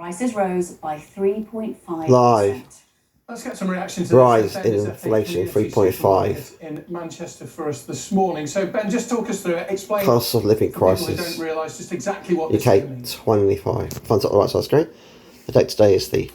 Prices rose by 3.5%. Live. Let's get some reaction to Rise this. in inflation, 3.5. In Manchester for us this morning. So Ben, just talk us through it. Explain. Cost of living for people who crisis. don't realise just exactly what this UK means. 25. Funds on the right side of the screen. The date today is the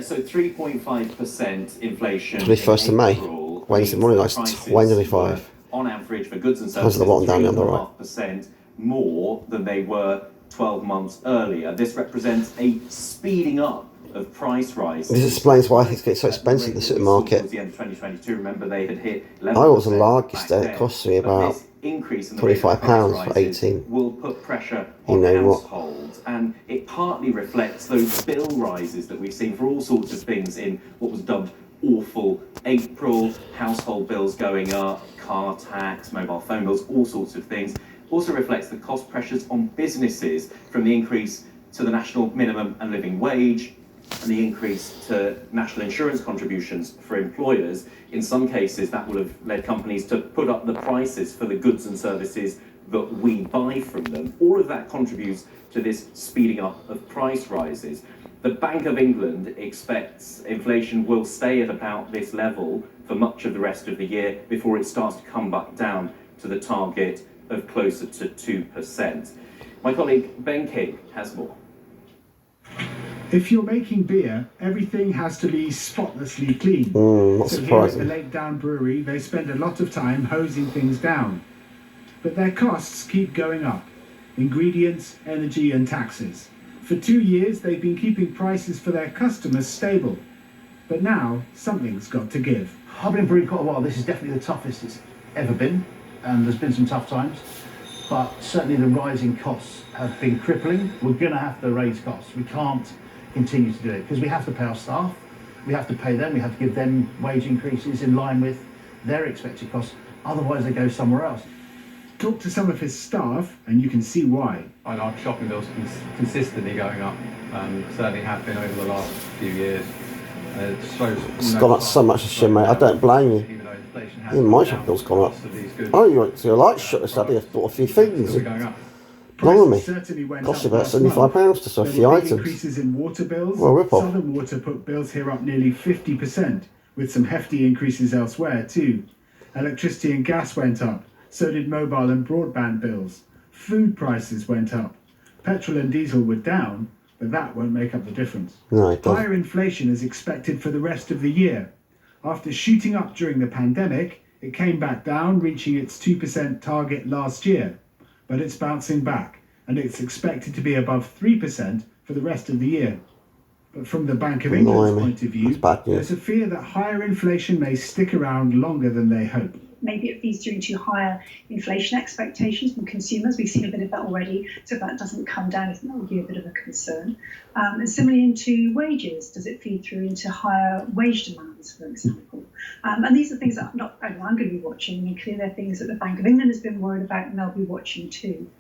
so 3.5% inflation. 21st of May. Wednesday morning, that's 25. On average for goods and Comes services, at the bottom down on the right. 3.5% more than they were 12 months earlier. This represents a speeding up of price rises. This explains why things get so expensive in the supermarket. Towards the end of 2022, remember they had hit I was the 11% largest back day. It then. cost me But about this increase in the rate of £25 price for rises 18. will put pressure You on know what? households, and it partly reflects those bill rises that we've seen for all sorts of things in what was dubbed awful April. Household bills going up, car tax, mobile phone bills, all sorts of things. Also reflects the cost pressures on businesses from the increase to the national minimum and living wage and the increase to national insurance contributions for employers. In some cases, that will have led companies to put up the prices for the goods and services that we buy from them. All of that contributes to this speeding up of price rises. The Bank of England expects inflation will stay at about this level for much of the rest of the year before it starts to come back down to the target of closer to 2%. My colleague Ben King has more. If you're making beer, everything has to be spotlessly clean. Not So here at surprising. the Lake Down Brewery, they spend a lot of time hosing things down. But their costs keep going up. Ingredients, energy and taxes. For 2 years, they've been keeping prices for their customers stable. But now, something's got to give. I've been brewing quite a while. This is definitely the toughest it's ever been, and there's been some tough times. But certainly the rising costs have been crippling. We're going to have to raise costs. We can't continue to do it because we have to pay our staff, we have to pay them, we have to give them wage increases in line with their expected costs. Otherwise, they go somewhere else. Talk to some of his staff, and you can see why. And our shopping bills consistently going up, certainly have been over the last few years. It shows It's gone up so much this year, mate. I don't blame you. Even though inflation has Even my shopping bill's gone up. Oh, you went to a light shop yesterday. I bought a few things. Going up. Blimey. Certainly went Cost up about last month. £75 to sell a There few were big items. increases in water bills. Well, rip-off. Southern Water put bills here up nearly 50%, with some hefty increases elsewhere too. Electricity and gas went up, so did mobile and broadband bills. Food prices went up. Petrol and diesel were down, but that won't make up the difference. No, it doesn't. Higher inflation is expected for the rest of the year. After shooting up during the pandemic, it came back down, reaching its 2% target last year. But it's bouncing back, and it's expected to be above 3% for the rest of the year. But from the Bank of England's Blimey, point of view, that's bad news. there's a fear that higher inflation may stick around longer than they hope. Maybe it feeds through into higher inflation expectations from consumers. We've seen a bit of that already. So if that doesn't come down, I think that would be a bit of a concern. And similarly into wages, does it feed through into higher wage demands, for example? And these are things that I'm going to be watching. I mean, clearly they're things that the Bank of England has been worried about, and they'll be watching too.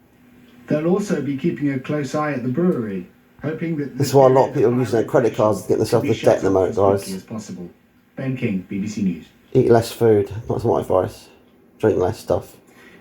They'll also be keeping a close eye at the brewery, hoping that This is why a lot of people are using their credit cards to get themselves be into debt at the shut moment, off as quickly guys. as possible. Ben King, BBC News. Eat less food. That's my advice. Drink less stuff.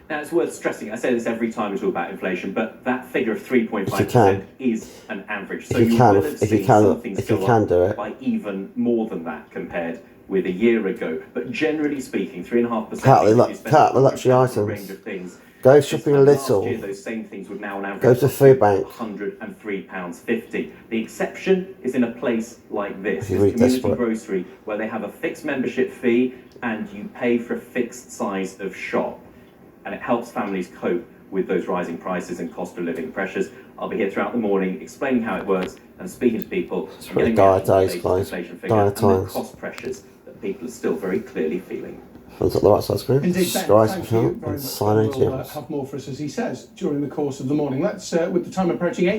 Now, it's worth stressing, I say this every time we talk about inflation, but that figure of If you 3.5% can. is an average. So If you you can, will have if you seen can, some things if you go can up do it. by even more than that compared with a year ago. But generally speaking, 3.5%. Cut the means you spend cut the luxury a items. range of things. Go This shopping a time last little. year, those same things would now on average Go to the food bank. £103.50. The exception is in a place like this, If you're this really community desperate. grocery, where they have a fixed membership fee and you pay for a fixed size of shop. And it helps families cope with those rising prices and cost of living pressures. I'll be here throughout the morning explaining how it works and speaking to people. It's and really getting the dire actual days, latest guys. inflation figure Dire and the times. cost pressures that people are still very clearly feeling. Funds on the right side of the screen. Indeed, Ben, Subscribe, thank you subscribe, very and much. sign We'll AGMs. have more for us, as he says, during the course of the morning. Let's, with the time approaching 8.